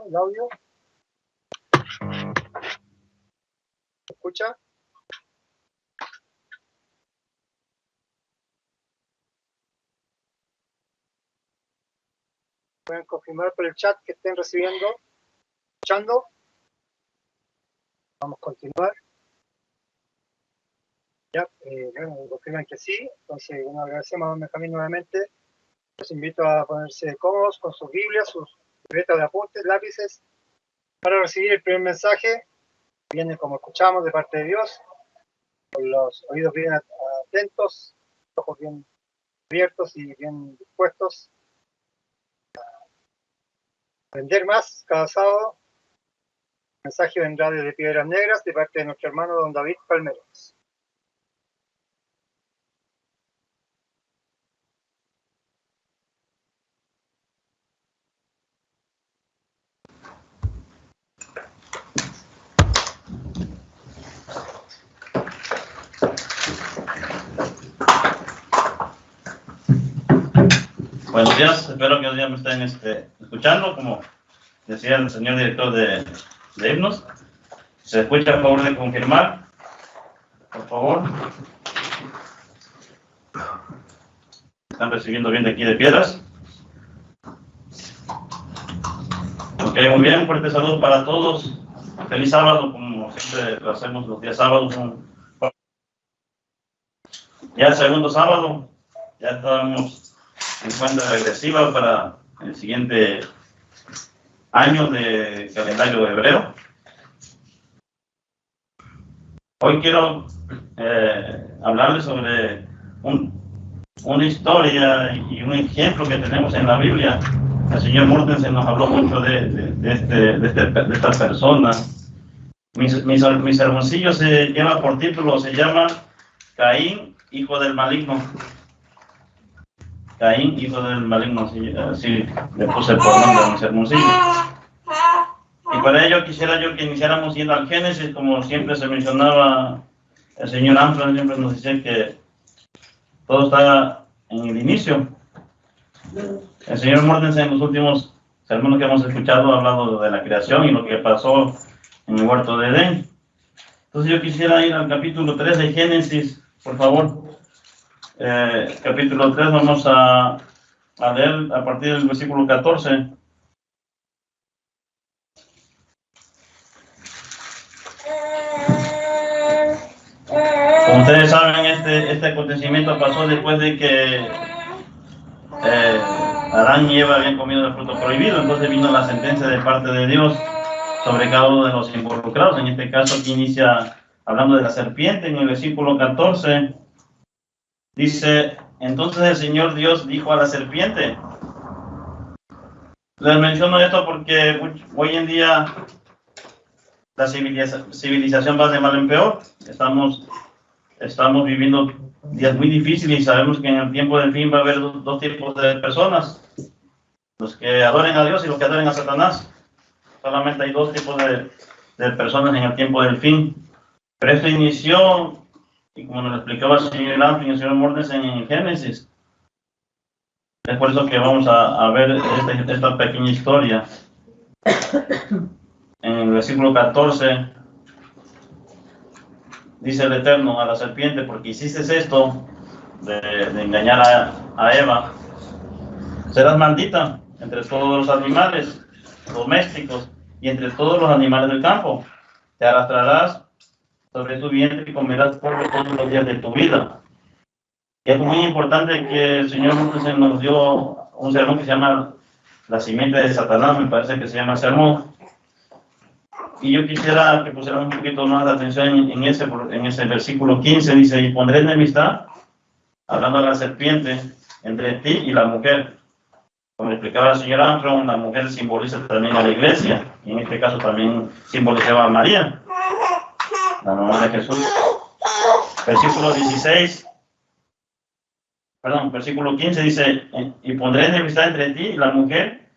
el audio? ¿Se escucha? Pueden confirmar por el chat que estén recibiendo, escuchando. Vamos a continuar. Ya, bueno, confirman que sí. Entonces, bueno, agradecemos a Don Benjamín nuevamente. Los invito a ponerse cómodos con sus Biblias, sus libretas de apuntes, lápices, para recibir el primer mensaje. Viene, como escuchamos, de parte de Dios, con los oídos bien atentos, los ojos bien abiertos y bien dispuestos a aprender más cada sábado. El mensaje vendrá desde Piedras Negras, de parte de nuestro hermano don David Palmeros. Buenos días, espero que hoy día me estén escuchando, como decía el señor director de himnos. Si se escucha, por favor de confirmar, por favor. ¿Están recibiendo bien de aquí de Piedras? Ok, muy bien, un fuerte saludo para todos. Feliz sábado, como siempre lo hacemos los días sábados. Ya el segundo sábado, ya estamos en cuenta regresiva para el siguiente año de calendario hebreo. Hoy quiero hablarles sobre una historia y un ejemplo que tenemos en la Biblia. El señor Mortensen nos habló mucho de esta persona. Mi sermoncillo se lleva por título, se llama Caín, hijo del maligno. Caín, hijo del maligno, así le puse por nombre a mi sermoncillo. Y para ello quisiera yo que iniciáramos yendo al Génesis, como siempre se mencionaba, el señor Armstrong siempre nos dice que todo está en el inicio. El señor Mortensen en los últimos sermones que hemos escuchado ha hablado de la creación y lo que pasó en el huerto de Edén. Entonces yo quisiera ir al capítulo 3 de Génesis, por favor. Capítulo 3, vamos a leer a partir del versículo 14. Como ustedes saben, este acontecimiento pasó después de que Adán y Eva habían comido el fruto prohibido. Entonces vino la sentencia de parte de Dios sobre cada uno de los involucrados. En este caso, aquí inicia hablando de la serpiente. En el versículo 14 dice: entonces el Señor Dios dijo a la serpiente. Les menciono esto porque hoy en día la civilización va de mal en peor. Estamos viviendo días muy difíciles y sabemos que en el tiempo del fin va a haber dos tipos de personas: los que adoren a Dios y los que adoren a Satanás. Solamente hay dos tipos de personas en el tiempo del fin. Pero esto inició, y como nos lo explicaba el señor Anthony y el señor Mortensen en Génesis, es por eso que vamos a ver esta pequeña historia. En el versículo 14 dice el Eterno a la serpiente: porque hiciste esto de engañar a Eva, serás maldita entre todos los animales domésticos y entre todos los animales del campo. Te arrastrarás sobre tu vientre y comerás polvo todos los días de tu vida. Y es muy importante que el Señor nos dio un sermón que se llama La simiente de Satanás, me parece que se llama sermón. Y yo quisiera que pusiéramos un poquito más de atención en ese versículo 15. Dice: y pondré enemistad, hablando de la serpiente, entre ti y la mujer. Como explicaba la señora Armstrong, la mujer simboliza también a la iglesia, y en este caso también simbolizaba a María, la mamá de Jesús. Versículo 15 dice: y pondré enemistad entre ti y la mujer.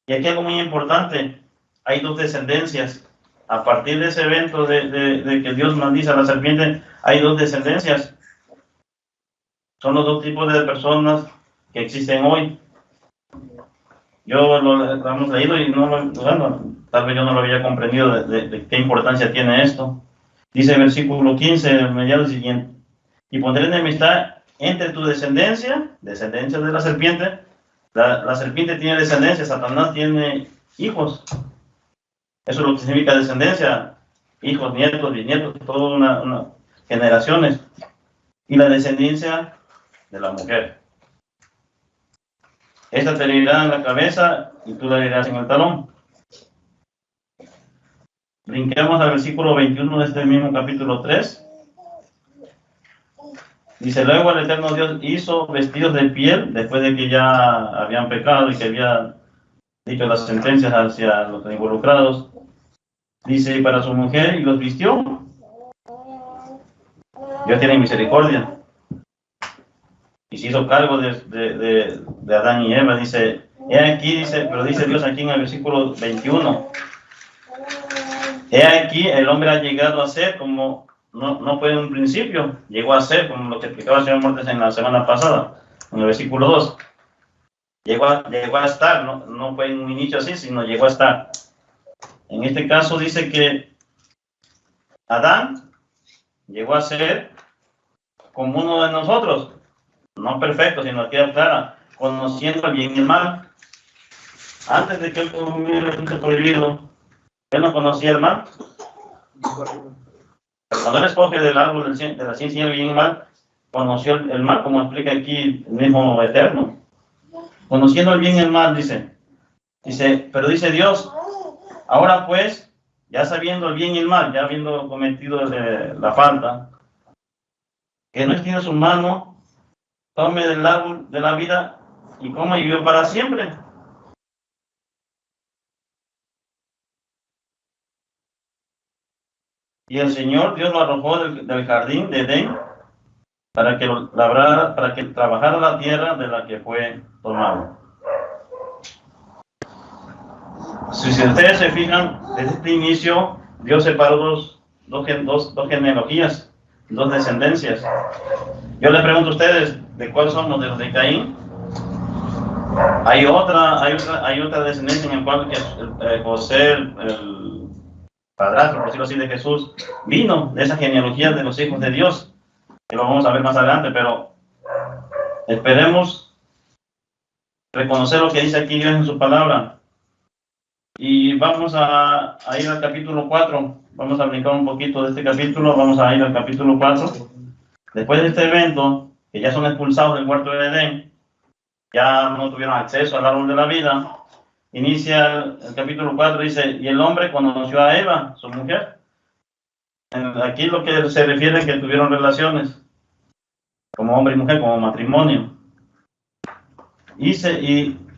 Y aquí algo muy importante: hay dos descendencias. A partir de ese evento de que Dios maldice a la serpiente, hay dos descendencias. Son los dos tipos de personas que existen hoy. Yo lo hemos leído y no bueno, tal vez yo no lo había comprendido de qué importancia tiene esto. Dice el versículo 15, mediado siguiente, y pondré enemistad entre tu descendencia de la serpiente. La serpiente tiene descendencia, Satanás tiene hijos. Eso es lo que significa descendencia, hijos, nietos, bisnietos, todas una generaciones. Y la descendencia de la mujer. Esta te herirá en la cabeza y tú la herirás en el talón. Brinquemos al versículo 21 de este mismo capítulo 3. Dice, luego el Eterno Dios hizo vestidos de piel, después de que ya habían pecado y que había dicho las sentencias hacia los involucrados. Dice, para su mujer, y los vistió. Dios tiene misericordia. Y se hizo cargo de Adán y Eva. Dice, he aquí, dice, pero dice Dios aquí en el versículo 21. He aquí, el hombre ha llegado a ser como, no fue en un principio, llegó a ser como lo que explicaba el señor Mortes en la semana pasada, en el versículo 2. Llegó a estar, no fue en un inicio así, sino llegó a estar. En este caso dice que Adán llegó a ser como uno de nosotros, no perfecto, sino que clara, conociendo el bien y el mal. Antes de que él comiera el fruto prohibido, él no conocía el mal. Cuando él escoge del árbol de la ciencia del bien y el mal, conoció el mal, como explica aquí el mismo Eterno. Conociendo el bien y el mal, dice, pero dice Dios, ahora pues, ya sabiendo el bien y el mal, ya habiendo cometido la falta, que no extienda su mano, tome del árbol de la vida y coma y vive para siempre. Y el Señor Dios lo arrojó del jardín de Edén para que lo labrara, para que trabajara la tierra de la que fue tomado. Si ustedes se fijan, desde este inicio, Dios separó dos genealogías, dos descendencias. Yo les pregunto a ustedes, ¿de cuáles somos? ¿De los de Caín? Hay otra descendencia en la cual José, el padrastro, por decirlo así, de Jesús, vino de esa genealogía de los hijos de Dios, que lo vamos a ver más adelante, pero esperemos reconocer lo que dice aquí Dios en su palabra. Y vamos a ir al capítulo 4, vamos a brincar un poquito de este capítulo, vamos a ir al capítulo 4. Después de este evento, que ya son expulsados del huerto de Edén, ya no tuvieron acceso al árbol de la vida, inicia el capítulo 4, dice, y el hombre conoció a Eva, su mujer. Aquí lo que se refiere es que tuvieron relaciones, como hombre y mujer, como matrimonio.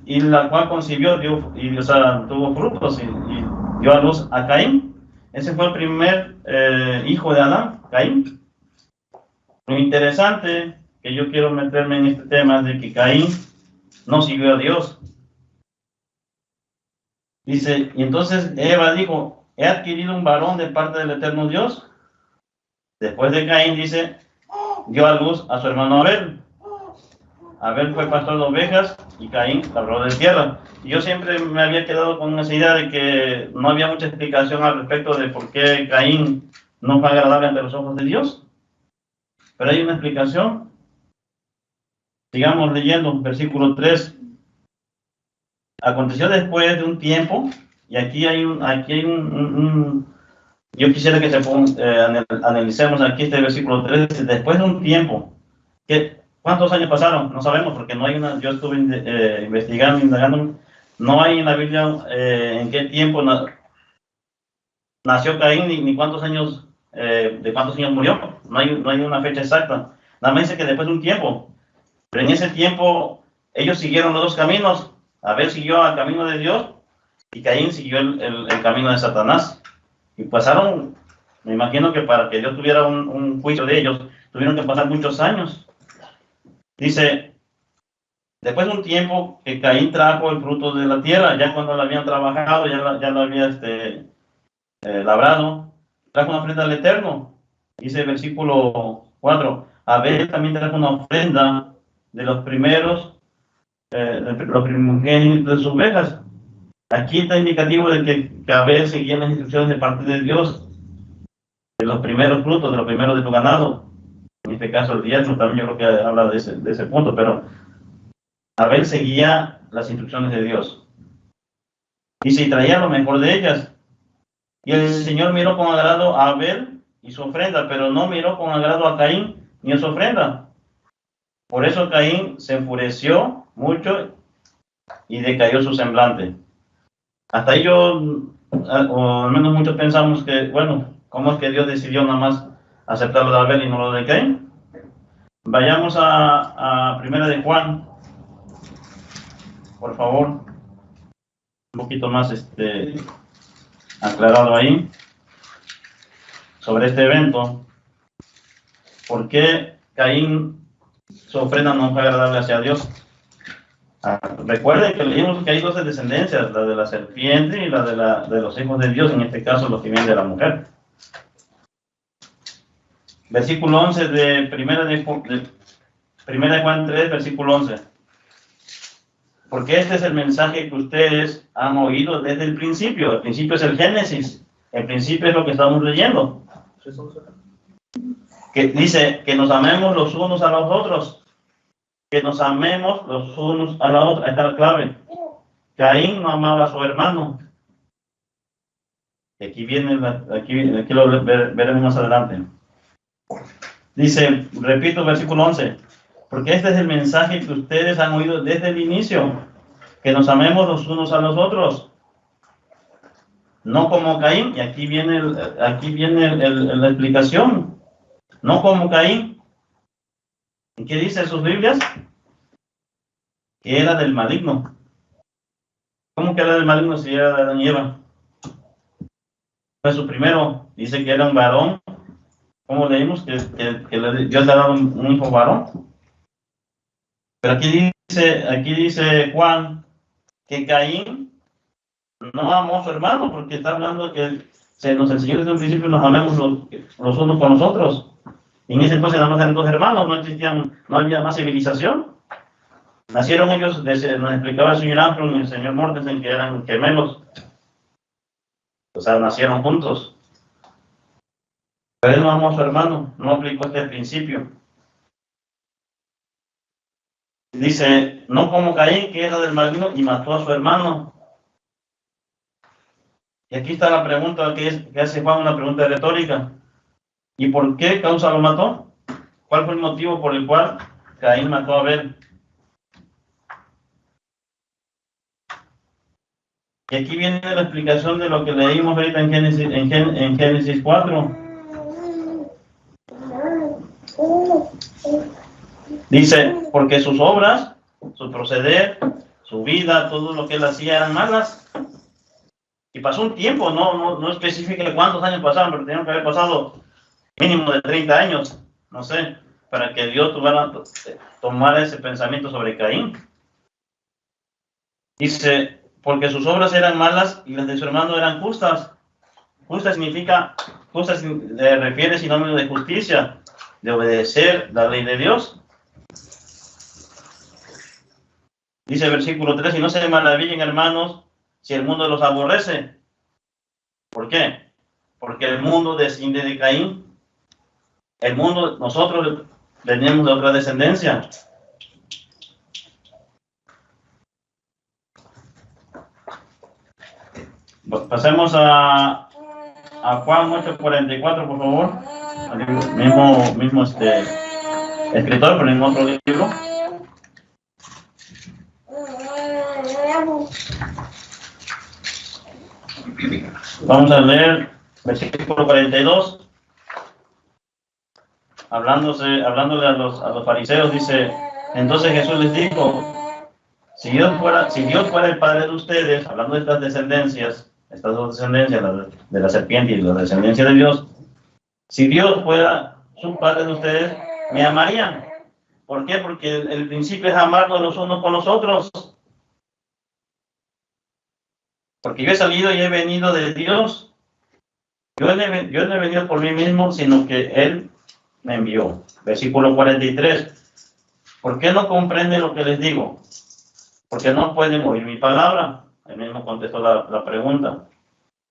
Y la cual concibió, tuvo frutos y dio a luz a Caín. Ese fue el primer hijo de Adán, Caín. Lo interesante que yo quiero meterme en este tema es de que Caín no siguió a Dios. Dice, y entonces Eva dijo, he adquirido un varón de parte del eterno Dios. Después de Caín, dice, dio a luz a su hermano Abel. Abel fue pastor de ovejas y Caín labrador de tierra. Y yo siempre me había quedado con esa idea de que no había mucha explicación al respecto de por qué Caín no fue agradable ante los ojos de Dios. Pero hay una explicación. Sigamos leyendo, versículo 3. Aconteció después de un tiempo, y aquí hay yo quisiera que analicemos aquí este versículo 3, después de un tiempo. ¿Cuántos años pasaron? No sabemos, porque no hay yo estuve investigando, indagando, no hay en la Biblia en qué tiempo nació Caín, ni cuántos años, de cuántos años murió, no hay una fecha exacta, nada más dice que después de un tiempo, pero en ese tiempo ellos siguieron los dos caminos. Abel siguió el camino de Dios y Caín siguió el camino de Satanás. Y pasaron, me imagino que para que Dios tuviera un juicio de ellos, tuvieron que pasar muchos años. Dice, después de un tiempo que Caín trajo el fruto de la tierra, ya cuando lo habían trabajado, ya lo había labrado, trajo una ofrenda al Eterno. Dice el versículo 4, Abel también trajo una ofrenda de los primeros los primogénitos de sus ovejas. Aquí está indicativo de que Abel seguía las instrucciones de parte de Dios, de los primeros frutos, de los primeros de tu ganado. En este caso el diezmo también yo creo que habla de ese punto, pero Abel seguía las instrucciones de Dios. Dice, y traía lo mejor de ellas. Y el Señor miró con agrado a Abel y su ofrenda, pero no miró con agrado a Caín ni a su ofrenda. Por eso Caín se enfureció mucho y decayó su semblante. Hasta ahí yo, o al menos muchos pensamos que, bueno, ¿cómo es que Dios decidió nada más aceptar lo de Abel y no lo de Caín? Vayamos a Primera de Juan, por favor, un poquito más aclarado ahí, sobre este evento. ¿Por qué Caín, su ofrenda no fue agradable hacia Dios? Recuerden que leímos que hay 12 descendencias, la de la serpiente y la de los hijos de Dios, en este caso los que vienen de la mujer. Versículo 11 de Primera de Juan 3, versículo 11. Porque este es el mensaje que ustedes han oído desde el principio. El principio es el Génesis. El principio es lo que estamos leyendo. Que dice que nos amemos los unos a los otros. Que nos amemos los unos a los otros. Ahí está la clave. Caín no amaba a su hermano. Aquí lo veremos más adelante. Dice, repito, versículo 11. Porque este es el mensaje que ustedes han oído desde el inicio. Que nos amemos los unos a los otros. No como Caín. Y aquí viene la explicación. No como Caín. ¿Y qué dice en sus Biblias? Que era del maligno. ¿Cómo que era del maligno si era de Adán y Eva? Fue su primero. Dice que era un varón. ¿Cómo leímos? Que Dios le ha dado un hijo varón. Pero aquí dice Juan que Caín no amó a su hermano, porque está hablando que se nos enseñó desde un principio nos amemos los unos con los otros. Y en ese entonces nada más eran dos hermanos, no había más civilización. Nacieron ellos, nos explicaba el señor Armstrong y el señor Mortensen, que eran gemelos. O sea, nacieron juntos. Pero él no amó a su hermano, no aplicó este principio. Dice, no como Caín, que era del maligno y mató a su hermano. Y aquí está la pregunta que hace Juan, una pregunta retórica. ¿Y por qué causa lo mató? ¿Cuál fue el motivo por el cual Caín mató a Abel? Y aquí viene la explicación de lo que leímos ahorita en Génesis 4. Dice, porque sus obras, su proceder, su vida, todo lo que él hacía eran malas. Y pasó un tiempo, no especifica cuántos años pasaron, pero tenían que haber pasado mínimo de 30 años, no sé, para que Dios tomara ese pensamiento sobre Caín. Dice, porque sus obras eran malas y las de su hermano eran justas. Justa se refiere sinónimo de justicia, de obedecer la ley de Dios. Dice el versículo 3, y no se maravillen, hermanos, si el mundo los aborrece. ¿Por qué? Porque el mundo desciende de Caín. El mundo, nosotros venimos de otra descendencia. Pasemos a Juan 8:44, por favor. Mismo escritor, pero en otro libro. Vamos a leer versículo 42. Hablándole a los fariseos, dice, entonces Jesús les dijo, si Dios fuera el padre de ustedes, hablando de estas descendencias, estas dos descendencias, la de la serpiente y la descendencia de Dios, si Dios fuera su padre de ustedes, me amarían. ¿Por qué? Porque el principio es amarnos los unos con los otros. Porque yo he salido y he venido de Dios. Yo no he venido por mí mismo, sino que Él me envió. Versículo 43. ¿Por qué no comprenden lo que les digo? porque no pueden oír mi palabra. Él mismo contestó la pregunta.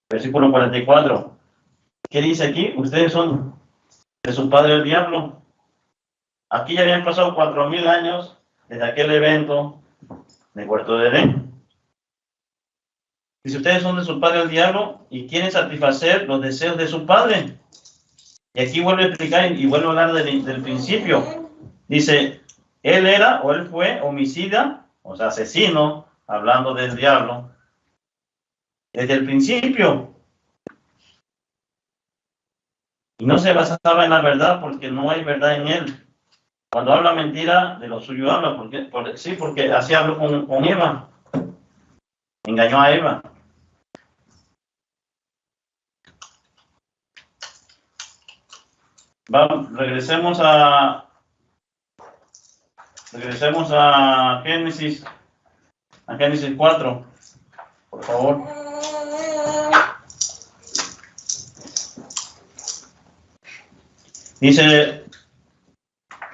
Versículo 44. ¿Qué dice aquí? Ustedes son de su padre el diablo. Aquí ya habían pasado 4000 años desde aquel evento del huerto de Edén. Dice, ustedes son de su padre el diablo y quieren satisfacer los deseos de su padre. Y aquí vuelve a explicar y vuelve a hablar del principio. Dice, él era o él fue homicida, o sea, asesino, hablando del diablo, desde el principio. Y no se basaba en la verdad porque no hay verdad en él. Cuando habla mentira, de lo suyo habla. Porque así habló con Eva. Engañó a Eva. Regresemos a Génesis 4, por favor. Dice,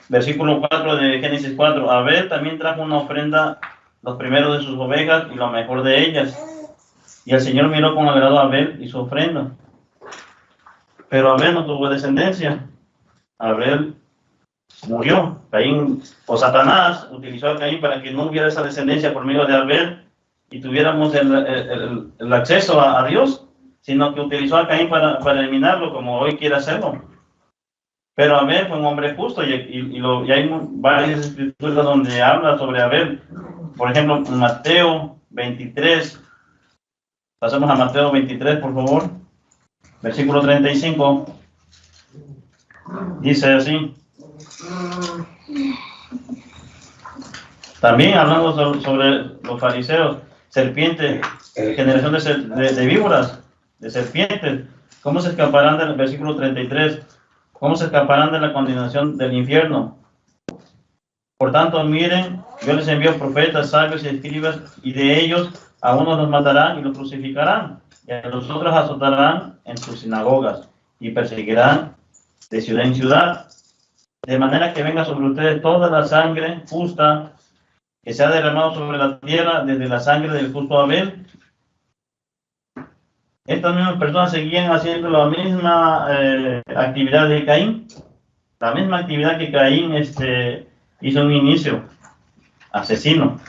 versículo 4 de Génesis 4, Abel también trajo una ofrenda, los primeros de sus ovejas y lo mejor de ellas. Y el Señor miró con agrado a Abel y su ofrenda. Pero Abel no tuvo descendencia. Abel murió. Caín, o Satanás, utilizó a Caín para que no hubiera esa descendencia por medio de Abel y tuviéramos el acceso a Dios, sino que utilizó a Caín para eliminarlo, como hoy quiere hacerlo. Pero Abel fue un hombre justo y hay varias escrituras donde habla sobre Abel. Por ejemplo, Mateo 23. Pasamos a Mateo 23, por favor. Versículo 35. Dice así. También hablando sobre los fariseos, serpientes, generación de víboras, de serpientes. ¿Cómo se escaparán del versículo 33? ¿Cómo se escaparán de la condenación del infierno? Por tanto, miren, yo les envío profetas, sabios y escribas, y de ellos a unos los matarán y los crucificarán, y a los otros azotarán en sus sinagogas, y perseguirán de ciudad en ciudad, de manera que venga sobre ustedes toda la sangre justa que se ha derramado sobre la tierra, desde la sangre del justo Abel. Estas mismas personas seguían haciendo la misma actividad de Caín, la misma actividad que Caín hizo un inicio, asesino.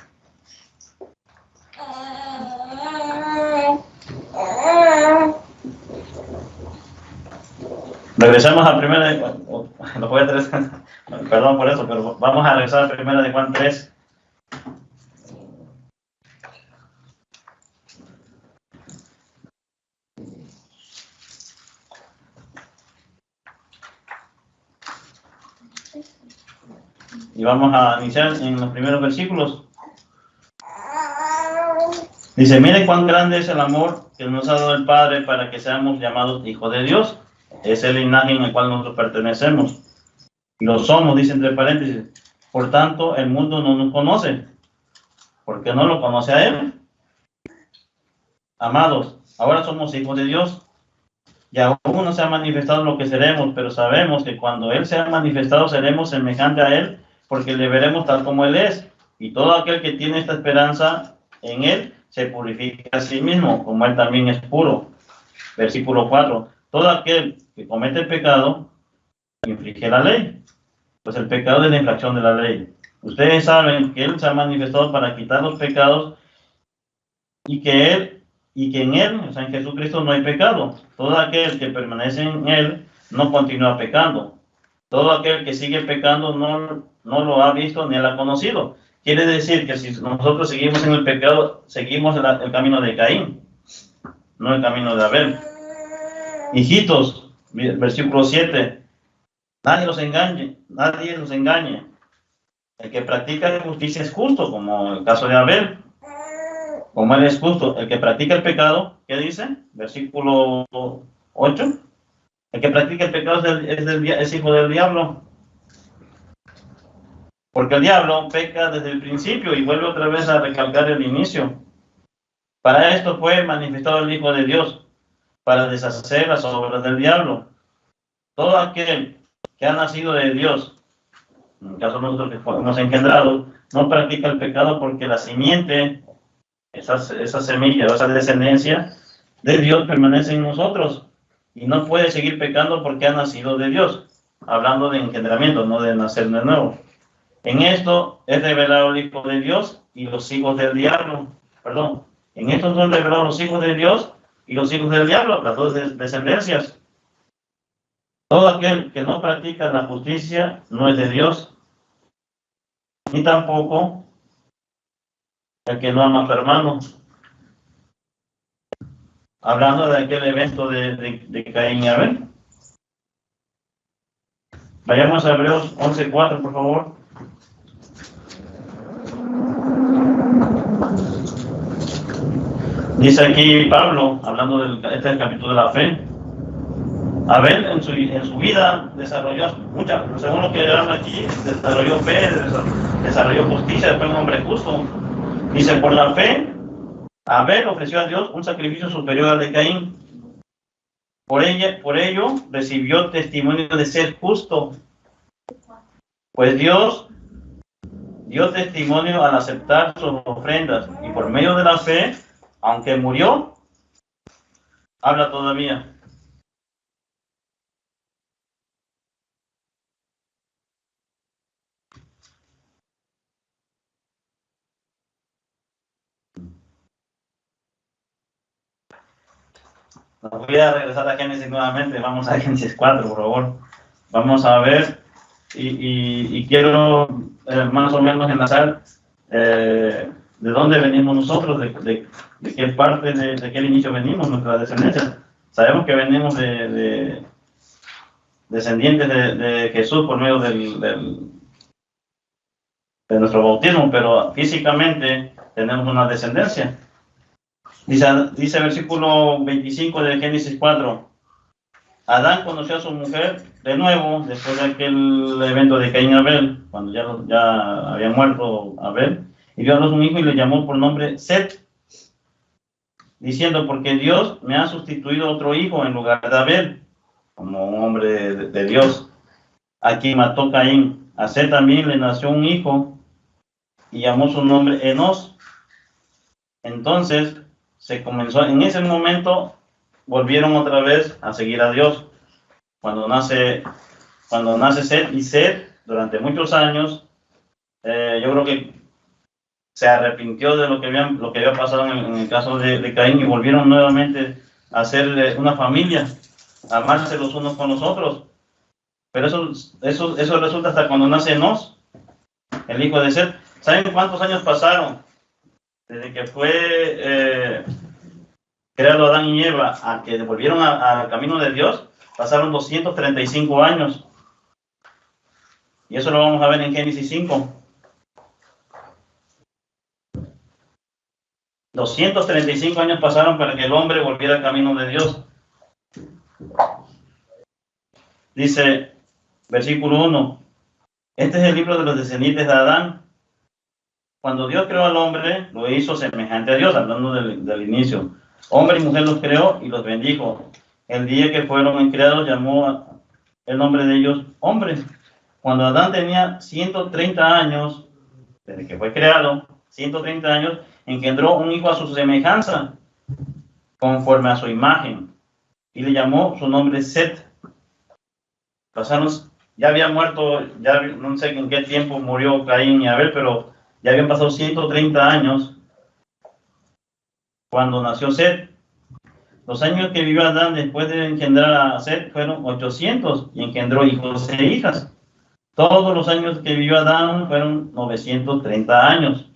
Regresamos a primera de perdón por eso, pero vamos a regresar a primera de Juan 3. Y vamos a iniciar en los primeros versículos. Dice, mire cuán grande es el amor que nos ha dado el Padre para que seamos llamados hijos de Dios. Es el linaje en el cual nosotros pertenecemos. Y lo somos, dice entre paréntesis. Por tanto, el mundo no nos conoce, porque no lo conoce a Él. Amados, ahora somos hijos de Dios. Y aún no se ha manifestado lo que seremos, pero sabemos que cuando Él sea manifestado seremos semejantes a Él, porque le veremos tal como Él es. Y todo aquel que tiene esta esperanza en Él se purifica a sí mismo, como Él también es puro. Versículo 4. Todo aquel que comete el pecado infringe la ley, pues el pecado es la infracción de la ley. Ustedes saben que Él se ha manifestado para quitar los pecados y que en Él, o sea, en Jesucristo, no hay pecado. Todo aquel que permanece en Él no continúa pecando. Todo aquel que sigue pecando no lo ha visto ni lo ha conocido. Quiere decir que si nosotros seguimos en el pecado, seguimos el camino de Caín, no el camino de Abel. Hijitos, versículo 7, nadie los engañe. El que practica justicia es justo, como el caso de Abel. Como él es justo, el que practica el pecado, ¿qué dice? Versículo 8. El que practica el pecado es hijo del diablo. Porque el diablo peca desde el principio y vuelve otra vez a recalcar el inicio. Para esto fue manifestado el Hijo de Dios, para deshacer las obras del diablo. Todo aquel que ha nacido de Dios, en el caso de nosotros que fuimos engendrados, no practica el pecado porque la simiente, esa semilla o esa descendencia de Dios permanece en nosotros y no puede seguir pecando porque ha nacido de Dios. Hablando de engendramiento, no de nacer de nuevo. En esto es revelado el Hijo de Dios y los hijos del diablo. Perdón. En esto son revelados los hijos de Dios y los hijos del diablo, las dos descendencias. Todo aquel que no practica la justicia no es de Dios, ni tampoco el que no ama a su hermano. Hablando de aquel evento de Caín y Abel. Vayamos a Hebreos 11:4, por favor. Dice aquí Pablo, hablando este es el capítulo de la fe. Abel en su vida desarrolló muchas, según lo que habla aquí, desarrolló fe, desarrolló justicia, fue un hombre justo. Dice, por la fe, Abel ofreció a Dios un sacrificio superior al de Caín. Por ello recibió testimonio de ser justo, pues Dios dio testimonio al aceptar sus ofrendas, y por medio de la fe, aunque murió, habla todavía. Voy a regresar a Génesis nuevamente, vamos a Génesis 4, por favor. Vamos a ver, y quiero más o menos enlazar de dónde venimos nosotros, de qué parte, de qué inicio venimos, nuestra descendencia. Sabemos que venimos de descendientes de Jesús por medio de nuestro bautismo, pero físicamente tenemos una descendencia. Dice versículo 25 de Génesis 4. Adán conoció a su mujer de nuevo después de aquel evento de Caín y Abel, cuando ya había muerto Abel, y dio a luz un hijo y le llamó por nombre Set, diciendo, porque Dios me ha sustituido otro hijo en lugar de Abel, como un hombre de Dios, a quien mató Caín. A Set también le nació un hijo y llamó su nombre Enos. Entonces se comenzó, en ese momento volvieron otra vez a seguir a Dios. Cuando nace Set, y Set durante muchos años, yo creo que se arrepintió de lo que había pasado en el caso de Caín, y volvieron nuevamente a ser una familia, a amarse los unos con los otros. Pero eso resulta hasta cuando nace Enos, el hijo de Set. ¿Saben cuántos años pasaron desde que fue creado Adán y Eva a que volvieron al camino de Dios? Pasaron 235 años. Y eso lo vamos a ver en Génesis 5. 235 años pasaron para que el hombre volviera al camino de Dios. Dice, versículo 1. Este es el libro de los descendientes de Adán. Cuando Dios creó al hombre, lo hizo semejante a Dios, hablando del inicio. Hombre y mujer los creó y los bendijo. El día que fueron creados, llamó el nombre de ellos hombres. Cuando Adán tenía 130 años, desde que fue creado, 130 años, engendró un hijo a su semejanza, conforme a su imagen, y le llamó su nombre Set. Pasaron, ya había muerto, ya no sé en qué tiempo murió Caín y Abel, pero ya habían pasado 130 años cuando nació Set. Los años que vivió Adán después de engendrar a Set fueron 800 y engendró hijos e hijas. Todos los años que vivió Adán fueron 930 años.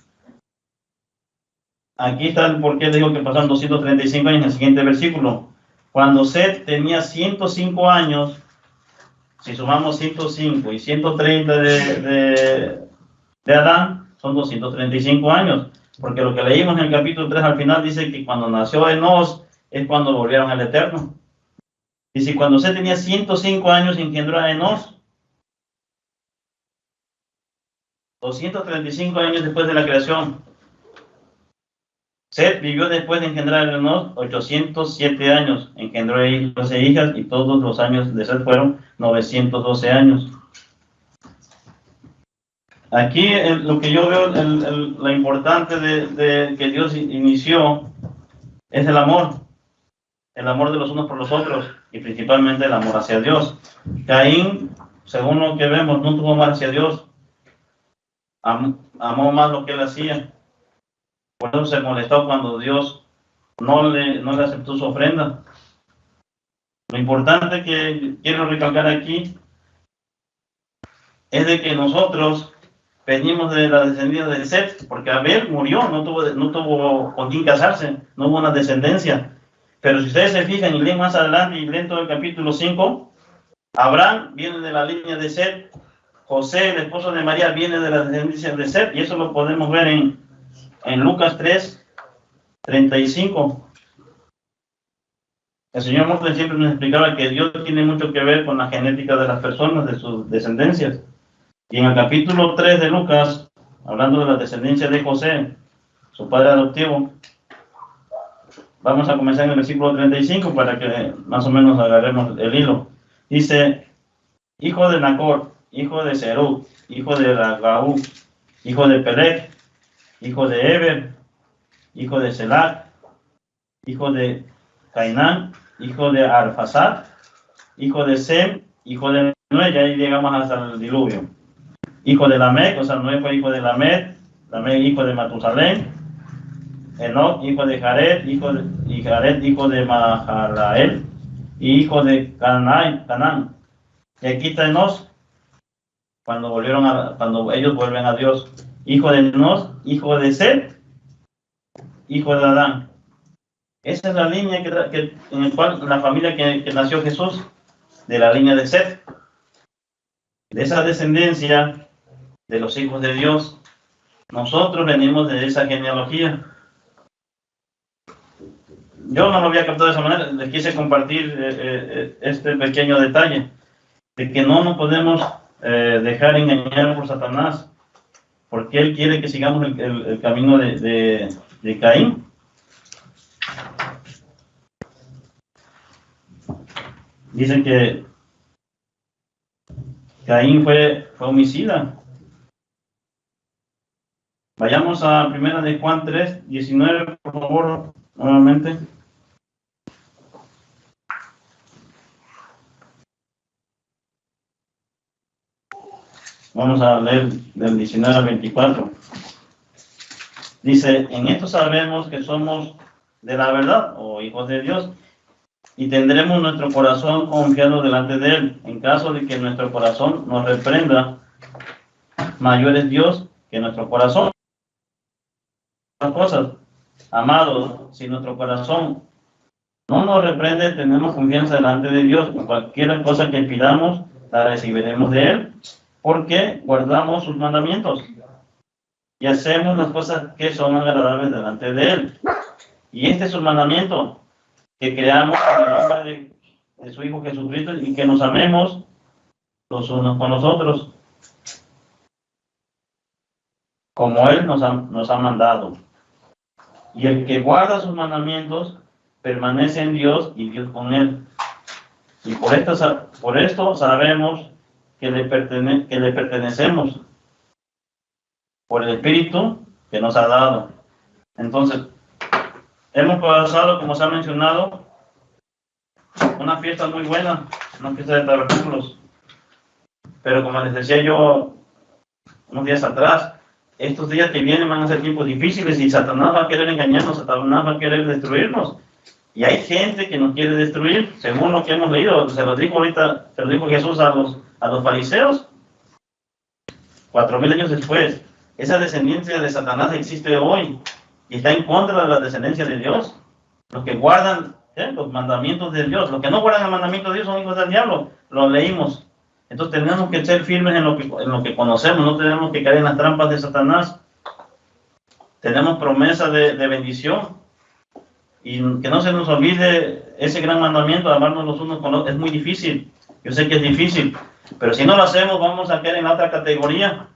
Aquí está el por qué digo que pasaron 235 años en el siguiente versículo. Cuando Set tenía 105 años, si sumamos 105 y 130 de Adán, son 235 años. Porque lo que leímos en el capítulo 3 al final dice que cuando nació Enos es cuando volvieron al Eterno. Y si cuando Set tenía 105 años engendró a Enos, 235 años después de la creación. Set vivió después de engendrar a Enos 807 años, engendró hijos e hijas, y todos los años de Set fueron 912 años. Aquí lo que yo veo, lo importante de que Dios inició es el amor de los unos por los otros y principalmente el amor hacia Dios. Caín, según lo que vemos, no tuvo amor hacia Dios, amó más lo que él hacía. Por eso se molestó cuando Dios no le aceptó su ofrenda. Lo importante que quiero recalcar aquí es de que nosotros venimos de la descendencia de Set, porque Abel murió, no tuvo con quién casarse, no hubo una descendencia. Pero si ustedes se fijan y leen más adelante y leen todo el capítulo 5, Abraham viene de la línea de Set, José, el esposo de María, viene de la descendencia de Set, y eso lo podemos ver en Lucas 3:35. El señor Morten siempre nos explicaba que Dios tiene mucho que ver con la genética de las personas, de sus descendencias. Y en el capítulo 3 de Lucas, hablando de la descendencia de José, su padre adoptivo, vamos a comenzar en el versículo 35 para que más o menos agarremos el hilo. Dice, hijo de Nacor, hijo de Serug, hijo de Ragaú, hijo de Pelec, hijo de Eber, hijo de Selac, hijo de Cainán, hijo de Arfasad, hijo de Sem, hijo de Noé, y ahí llegamos hasta el diluvio. Hijo de Lamec, o sea, Noé fue hijo de Lamec, Lamec hijo de Matusalén, Enoc hijo de Jared, y Jared hijo de Mahalael, y hijo de Canaán. Y aquí está Enos, cuando ellos vuelven a Dios. Hijo de Enos, hijo de Set, hijo de Adán. Esa es la línea en la cual la familia que nació Jesús, de la línea de Set, de esa descendencia de los hijos de Dios. Nosotros venimos de esa genealogía. Yo no lo había captado de esa manera, les quise compartir este pequeño detalle, de que no nos podemos dejar engañar por Satanás, porque él quiere que sigamos el camino de Caín. Dicen que Caín fue homicida. Vayamos a 1 de Juan 3:19, por favor, nuevamente. Vamos a leer del 19 al 24. Dice, en esto sabemos que somos de la verdad, o hijos de Dios, y tendremos nuestro corazón confiado delante de Él. En caso de que nuestro corazón nos reprenda, mayor es Dios que nuestro corazón. Cosas, amados, si nuestro corazón no nos reprende, tenemos confianza delante de Dios. Cualquier cosa que pidamos, la recibiremos de Él, porque guardamos sus mandamientos y hacemos las cosas que son agradables delante de Él. Y este es un mandamiento, que creamos en el nombre de su Hijo Jesucristo y que nos amemos los unos con los otros, como Él nos ha mandado. Y el que guarda sus mandamientos permanece en Dios y Dios con Él. Y por esto sabemos que le pertenecemos por el Espíritu que nos ha dado. Entonces, hemos pasado, como se ha mencionado, una fiesta muy buena, una fiesta de tabernáculos. Pero como les decía yo unos días atrás, estos días que vienen van a ser tiempos difíciles y Satanás va a querer engañarnos, Satanás va a querer destruirnos. Y hay gente que nos quiere destruir, según lo que hemos leído. Se lo dijo Jesús a los fariseos, 4000 años después. Esa descendencia de Satanás existe hoy y está en contra de la descendencia de Dios. Los que guardan los mandamientos de Dios, los que no guardan el mandamiento de Dios son hijos del diablo. Lo leímos. Entonces tenemos que ser firmes en lo que conocemos, no tenemos que caer en las trampas de Satanás. Tenemos promesa de bendición. Y que no se nos olvide ese gran mandamiento de amarnos los unos con los otros. Es muy difícil, yo sé que es difícil, pero si no lo hacemos vamos a caer en la otra categoría.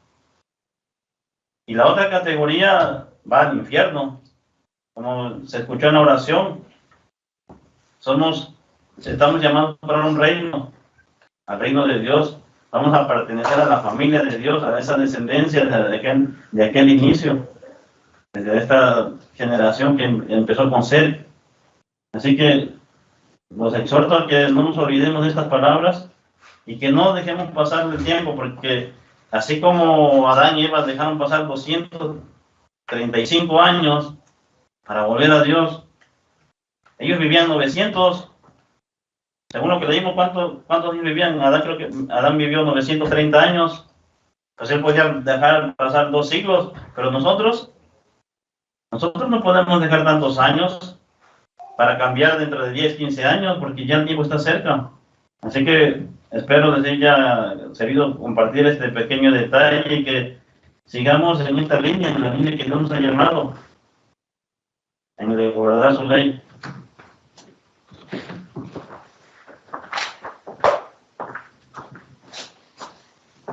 Y la otra categoría va al infierno, como se escuchó en la oración. Estamos llamados para un reino, al reino de Dios. vamos a pertenecer a la familia de Dios, a esa descendencia de aquel inicio, desde esta generación que empezó con Seth. Así que los exhorto a que no nos olvidemos de estas palabras y que no dejemos pasar el tiempo, porque así como Adán y Eva dejaron pasar 235 años para volver a Dios, ellos vivían 900. Según lo que leímos, ¿cuántos vivían? Creo que Adán vivió 930 años. Pues él podía dejar pasar 2 siglos, pero nosotros no podemos dejar tantos años para cambiar dentro de 10, 15 años, porque ya el tiempo está cerca. Así que espero les haya servido compartir este pequeño detalle y que sigamos en esta línea, en la línea que Dios nos ha llamado, en el de guardar su ley.